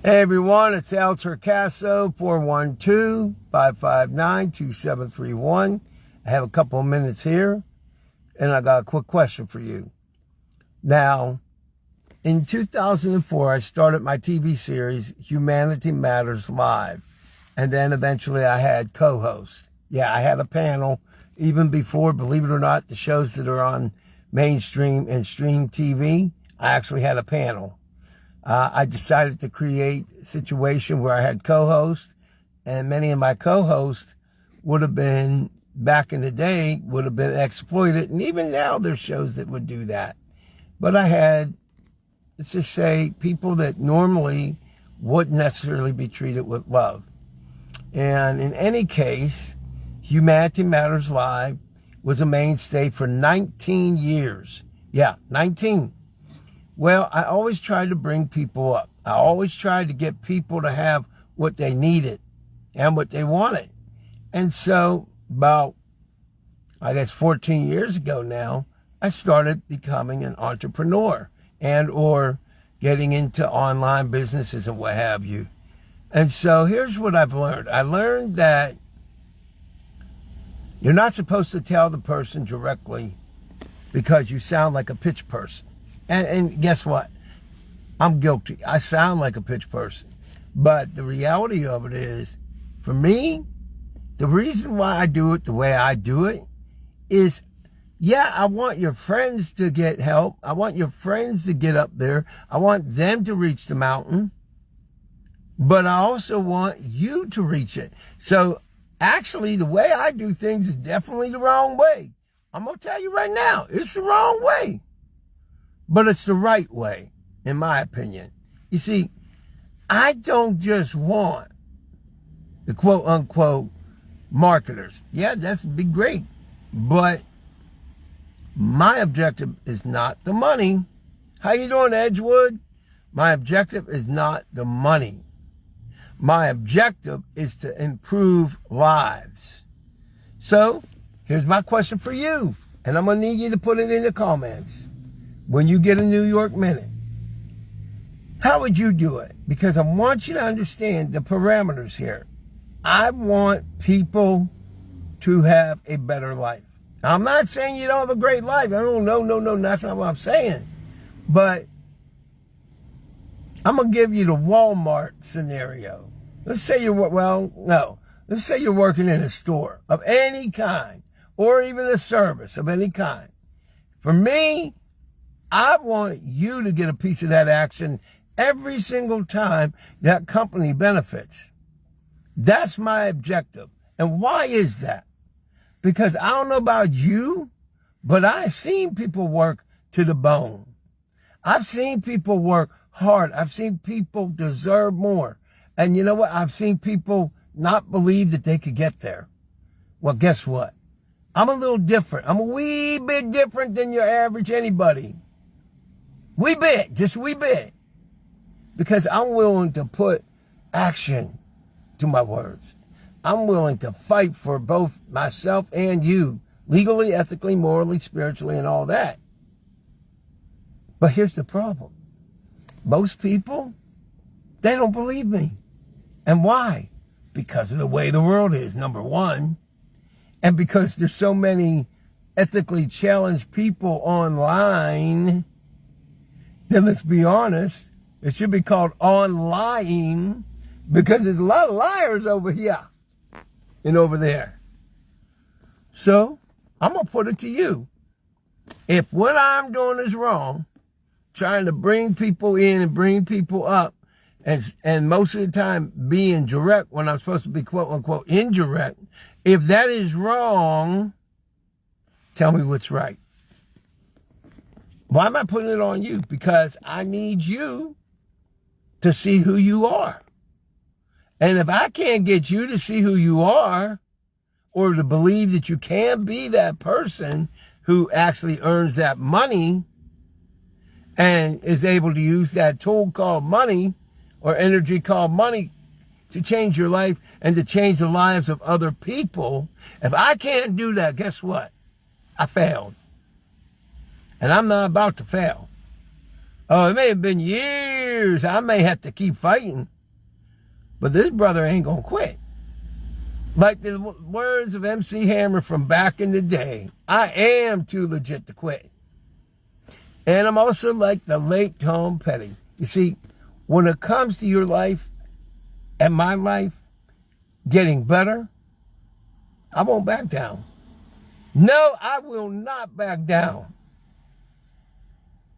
Hey everyone, it's Torcaso, 412-559-2731. I have a couple of minutes here, and I got a quick question for you. Now, in 2004, I started my TV series, Humanity Matters Live, and then eventually I had co-hosts. Yeah, I had a panel, even before, believe it or not, the shows that are on mainstream and stream TV, I actually had a panel. I decided to create a situation where I had co-hosts, and many of my co-hosts would have been, back in the day, would have been exploited. And even now there's shows that would do that. But I had, let's just say, people that normally wouldn't necessarily be treated with love. And in any case, Humanity Matters Live was a mainstay for 19 years. Yeah, 19. Well, I always tried to bring people up. I always tried to get people to have what they needed and what they wanted. And so about, 14 years ago now, I started becoming an entrepreneur and or getting into online businesses and what have you. And so here's what I've learned. I learned that you're not supposed to tell the person directly because you sound like a pitch person. And guess what? I'm guilty. I sound like a pitch person. But the reality of it is, for me, the reason why I do it the way I do it is, yeah, I want your friends to get help. I want your friends to get up there. I want them to reach the mountain. But I also want you to reach it. So actually, the way I do things is definitely the wrong way. I'm going to tell you right now, it's the wrong way. But it's the right way, in my opinion. You see, I don't just want the quote-unquote marketers. Yeah, that's be great. But my objective is not the money. How you doing, Edgewood? My objective is not the money. My objective is to improve lives. So, here's my question for you. And I'm going to need you to put it in the comments. When you get a New York Minute, how would you do it? Because I want you to understand the parameters here. I want people to have a better life. I'm not saying you don't have a great life. No, that's not what I'm saying. But I'm going to give you the Walmart scenario. Let's say let's say you're working in a store of any kind, or even a service of any kind. For me, I want you to get a piece of that action every single time that company benefits. That's my objective. And why is that? Because I don't know about you, but I've seen people work to the bone. I've seen people work hard. I've seen people deserve more. And you know what? I've seen people not believe that they could get there. Well, guess what? I'm a little different. I'm a wee bit different than your average anybody. Just a wee bit. Because I'm willing to put action to my words. I'm willing to fight for both myself and you, legally, ethically, morally, spiritually, and all that. But here's the problem. Most people, they don't believe me. And why? Because of the way the world is, number one. And because there's so many ethically challenged people online. Then let's be honest, it should be called on-lying, because there's a lot of liars over here and over there. So, I'm going to put it to you. If what I'm doing is wrong, trying to bring people in and bring people up, and most of the time being direct when I'm supposed to be quote-unquote indirect, if that is wrong, tell me what's right. Why am I putting it on you? Because I need you to see who you are. And if I can't get you to see who you are, or to believe that you can be that person who actually earns that money and is able to use that tool called money or energy called money to change your life and to change the lives of other people, if I can't do that, guess what? I failed. And I'm not about to fail. Oh, it may have been years. I may have to keep fighting. But this brother ain't going to quit. Like the words of MC Hammer from back in the day, I am too legit to quit. And I'm also like the late Tom Petty. You see, when it comes to your life and my life getting better, I won't back down. No, I will not back down.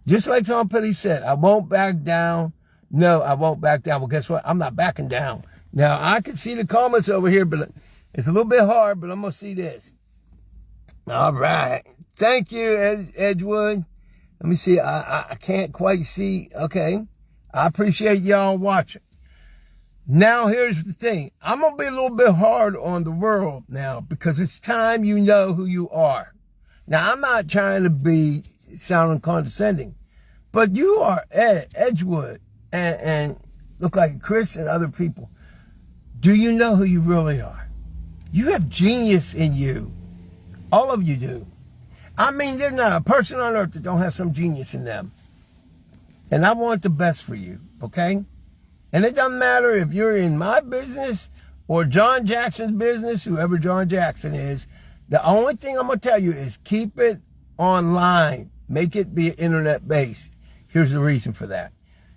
Just like Tom Petty said, I won't back down. No, I won't back down. Well, guess what? I'm not backing down. Now, I can see the comments over here, but it's a little bit hard, but I'm going to see this. All right. Thank you, Edgewood. Let me see. I can't quite see. Okay. I appreciate y'all watching. Now, here's the thing. I'm going to be a little bit hard on the world now because it's time you know who you are. Now, I'm not trying to be sounding condescending, but you are Edgewood and look like Chris and other people. Do you know who you really are? You have genius in you. All of you do. I mean, there's not a person on earth that don't have some genius in them. And I want the best for you, okay? And it doesn't matter if you're in my business or John Jackson's business, whoever John Jackson is. The only thing I'm going to tell you is keep it online. Make it be internet-based. Here's the reason for that.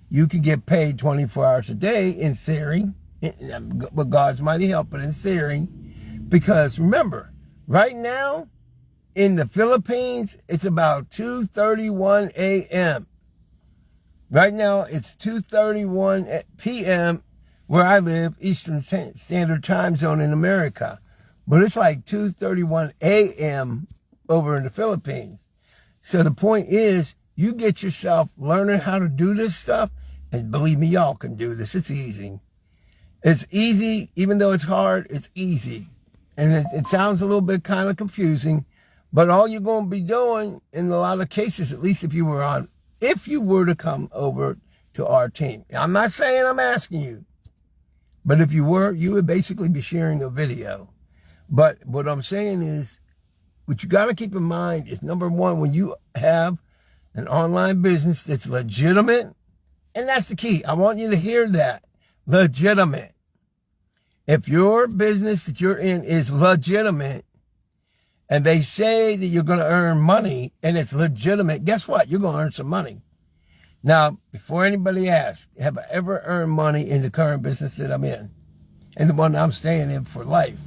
You can get paid 24 hours a day in theory, with God's mighty help, but in theory. Because remember, right now in the Philippines, it's about 2:31 a.m. Right now, it's 2:31 p.m. where I live, Eastern Standard Time Zone in America. But it's like 2:31 a.m. over in the Philippines. So the point is, you get yourself learning how to do this stuff, and believe me, y'all can do this. It's easy. It's easy, even though it's hard, it's easy. And it sounds a little bit kind of confusing, but all you're going to be doing in a lot of cases, at least if you were to come over to our team. I'm not saying I'm asking you, but if you were, you would basically be sharing a video. But what I'm saying is, what you got to keep in mind is, number one, when you have an online business that's legitimate, and that's the key. I want you to hear that. Legitimate. If your business that you're in is legitimate, and they say that you're going to earn money, and it's legitimate, guess what? You're going to earn some money. Now, before anybody asks, have I ever earned money in the current business that I'm in, and the one I'm staying in for life?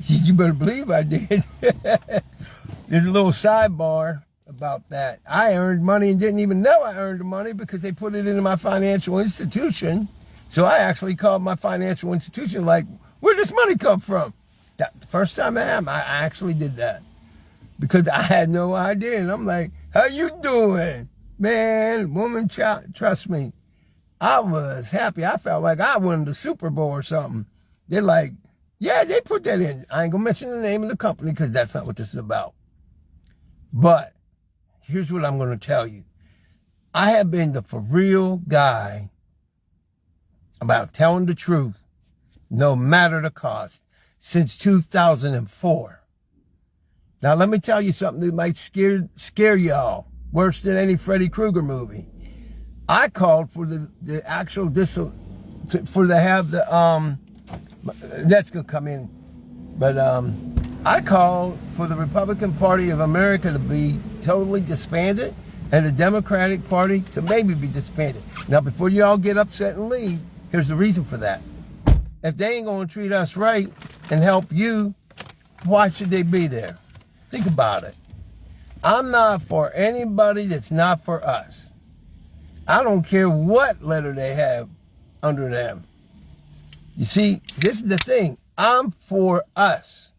You better believe I did. There's a little sidebar about that. I earned money and didn't even know I earned the money because they put it into my financial institution. So I actually called my financial institution like, where'd this money come from? The first time I actually did that because I had no idea. And I'm like, how you doing? Man, woman, trust me. I was happy. I felt like I won the Super Bowl or something. They're like, yeah, they put that in. I ain't going to mention the name of the company because that's not what this is about. But here's what I'm going to tell you. I have been the for real guy about telling the truth, no matter the cost, since 2004. Now, let me tell you something that might scare y'all worse than any Freddy Krueger movie. I called for the actual that's gonna come in, but I called for the Republican Party of America to be totally disbanded and the Democratic Party to maybe be disbanded. Now, before you all get upset and leave, here's the reason for that. If they ain't gonna treat us right and help you, why should they be there? Think about it. I'm not for anybody that's not for us. I don't care what letter they have under them. You see, this is the thing. I'm for us.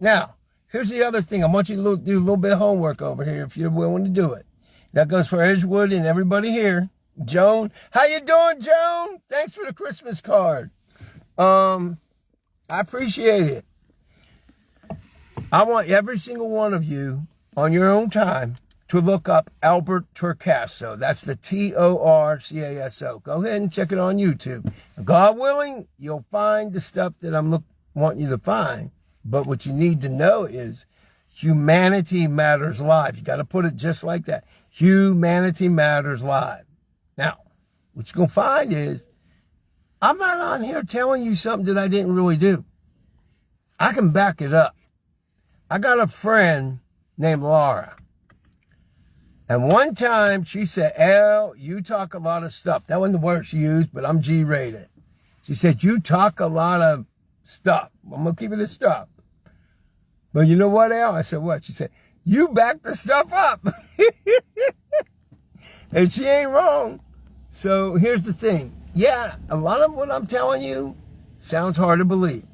Now, here's the other thing. I want you to do a little bit of homework over here if you're willing to do it. That goes for Edgewood and everybody here. Joan, how you doing, Joan? Thanks for the Christmas card. I appreciate it. I want every single one of you on your own time to look up Albert Torcaso. That's the Torcaso. Go ahead and check it on YouTube. God willing, you'll find the stuff that I'm wanting you to find. But what you need to know is Humanity Matters Live. You got to put it just like that. Humanity Matters Live. Now, what you're going to find is I'm not on here telling you something that I didn't really do. I can back it up. I got a friend named Laura. And one time she said, "Al, you talk a lot of stuff." That wasn't the word she used, but I'm G-rated. She said, "You talk a lot of stuff." I'm going to keep it as stuff. But you know what, Al? I said, "What?" She said, "You back the stuff up." And she ain't wrong. So here's the thing. Yeah, a lot of what I'm telling you sounds hard to believe.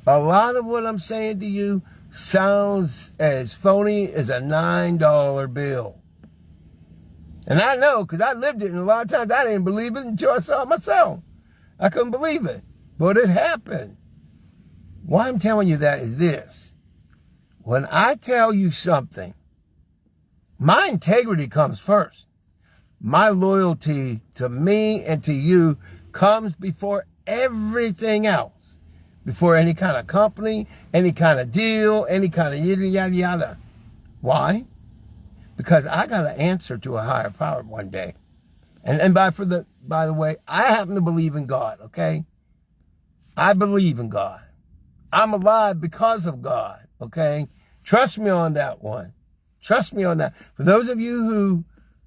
A lot of what I'm saying to you sounds as phony as a $9 bill. And I know, because I lived it, and a lot of times I didn't believe it until I saw it myself. I couldn't believe it. But it happened. Why I'm telling you that is this. When I tell you something, my integrity comes first. My loyalty to me and to you comes before everything else. Before any kind of company, any kind of deal, any kind of yada, yada, yada. Why? Because I got to answer to a higher power one day. And by the way, I happen to believe in God, okay? I believe in God. I'm alive because of God, okay? Trust me on that one. Trust me on that. For those of you who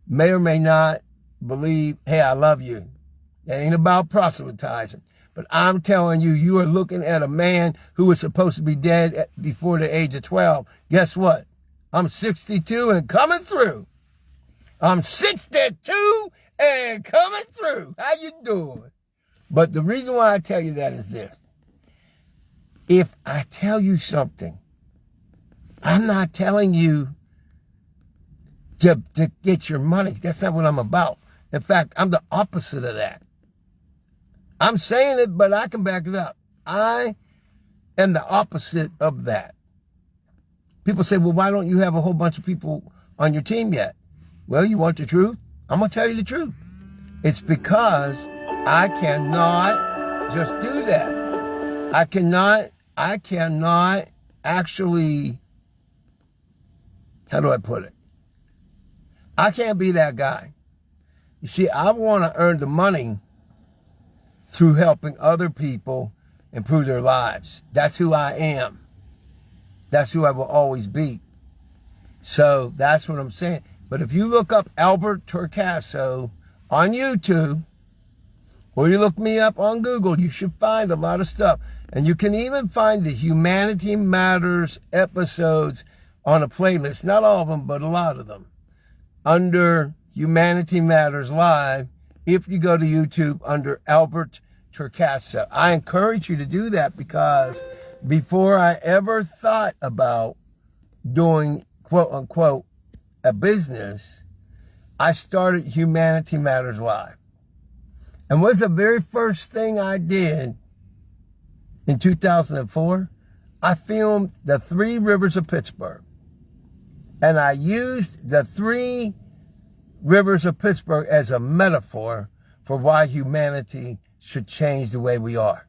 may or may not believe, hey, I love you. It ain't about proselytizing. But I'm telling you, you are looking at a man who was supposed to be dead before the age of 12. Guess what? I'm 62 and coming through. I'm 62 and coming through. How you doing? But the reason why I tell you that is this. If I tell you something, I'm not telling you to get your money. That's not what I'm about. In fact, I'm the opposite of that. I'm saying it, but I can back it up. I am the opposite of that. People say, well, why don't you have a whole bunch of people on your team yet? Well, you want the truth? I'm going to tell you the truth. It's because I cannot just do that. I cannot actually, how do I put it? I can't be that guy. You see, I want to earn the money through helping other people improve their lives. That's who I am. That's who I will always be. So that's what I'm saying. But if you look up Albert Torcaso on YouTube, or you look me up on Google, you should find a lot of stuff. And you can even find the Humanity Matters episodes on a playlist. Not all of them, but a lot of them. Under Humanity Matters Live, if you go to YouTube under Albert Torcaso. I encourage you to do that because before I ever thought about doing, quote unquote, a business, I started Humanity Matters Live. And what's the very first thing I did in 2004? I filmed the 3 rivers of Pittsburgh. And I used the 3 rivers of Pittsburgh as a metaphor for why humanity should change the way we are.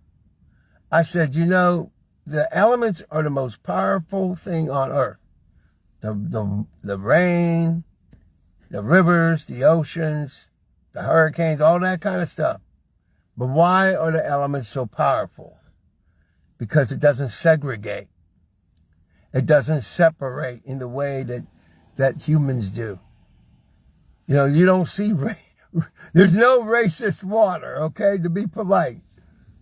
I said, you know, the elements are the most powerful thing on earth. The rain, the rivers, the oceans, the hurricanes, all that kind of stuff. But why are the elements so powerful? Because it doesn't segregate. It doesn't separate in the way that humans do. You know, you don't see there's no racist water, okay, to be polite,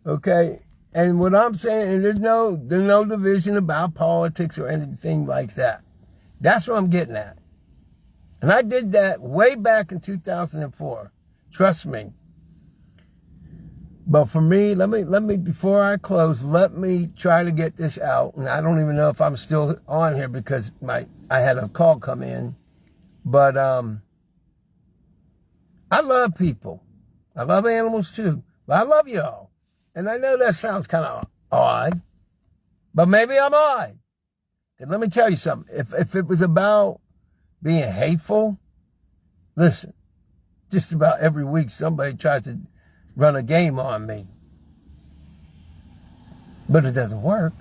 okay? And what I'm saying, there's no division about politics or anything like that. That's what I'm getting at. And I did that way back in 2004. Trust me. But for me, let me before I close, let me try to get this out. And I don't even know if I'm still on here because I had a call come in. But I love people. I love animals too. But I love y'all. And I know that sounds kind of odd. But maybe I'm odd. And let me tell you something. If it was about being hateful, listen, just about every week somebody tries to run a game on me. But it doesn't work.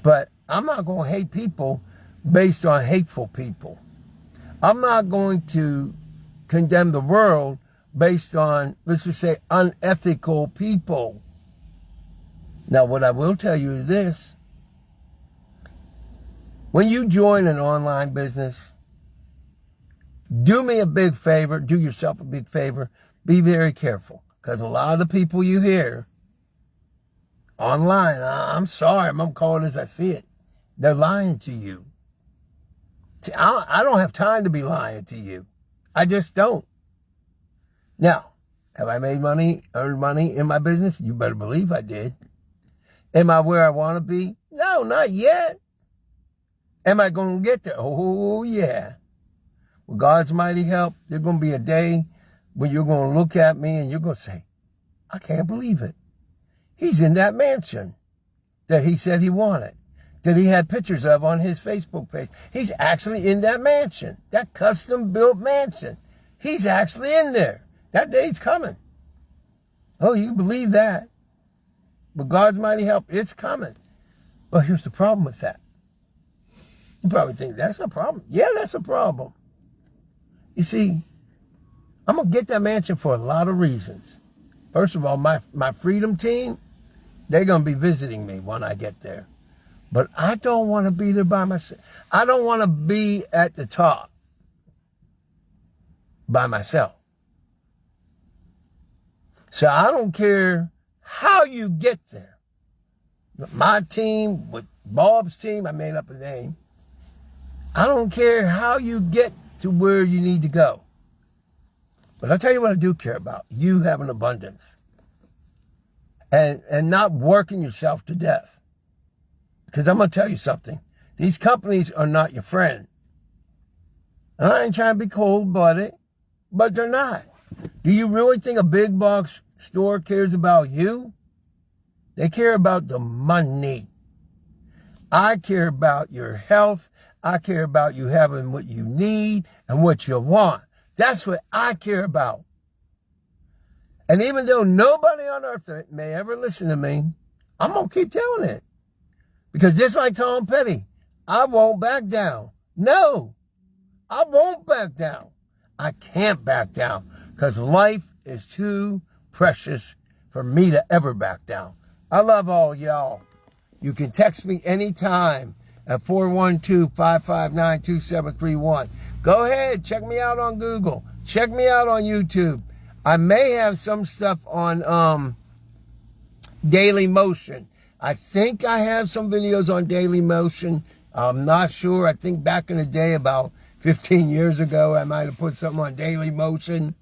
But I'm not going to hate people based on hateful people. I'm not going to condemn the world based on, let's just say, unethical people. Now, what I will tell you is this. When you join an online business, do me a big favor, do yourself a big favor, be very careful. Because a lot of the people you hear online, I'm sorry, I'm going to call it as I see it, they're lying to you. See, I don't have time to be lying to you. I just don't. Now, have I made money, earned money in my business? You better believe I did. Am I where I want to be? No, not yet. Am I going to get there? Oh, yeah. With God's mighty help, there's going to be a day when you're going to look at me and you're going to say, I can't believe it. He's in that mansion that he said he wanted, that he had pictures of on his Facebook page. He's actually in that mansion, that custom-built mansion. He's actually in there. That day's coming. Oh, you believe that. With God's mighty help, it's coming. But here's the problem with that. You probably think, that's a problem. Yeah, that's a problem. You see, I'm going to get that mansion for a lot of reasons. First of all, my freedom team, they're going to be visiting me when I get there. But I don't want to be there by myself. I don't want to be at the top by myself. So I don't care how you get there. My team, with Bob's team, I made up a name. I don't care how you get to where you need to go. But I'll tell you what I do care about. You have an abundance. And not working yourself to death. Because I'm going to tell you something. These companies are not your friend. And I ain't trying to be cold-blooded, but they're not. Do you really think a big box store cares about you? They care about the money. I care about your health. I care about you having what you need and what you want. That's what I care about. And even though nobody on earth may ever listen to me, I'm going to keep telling it. Because just like Tom Petty, I won't back down. No, I won't back down. I can't back down because life is too precious for me to ever back down. I love all y'all. You can text me anytime at 412-559-2731. Go ahead, check me out on Google. Check me out on YouTube. I may have some stuff on Daily Motion. I think I have some videos on Daily Motion. I'm not sure. I think back in the day, about 15 years ago, I might have put something on Daily Motion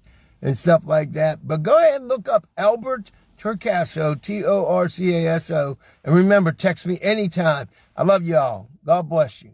and stuff like that. But go ahead and look up Albert Torcaso, Torcaso. And remember, text me anytime. I love y'all. God bless you.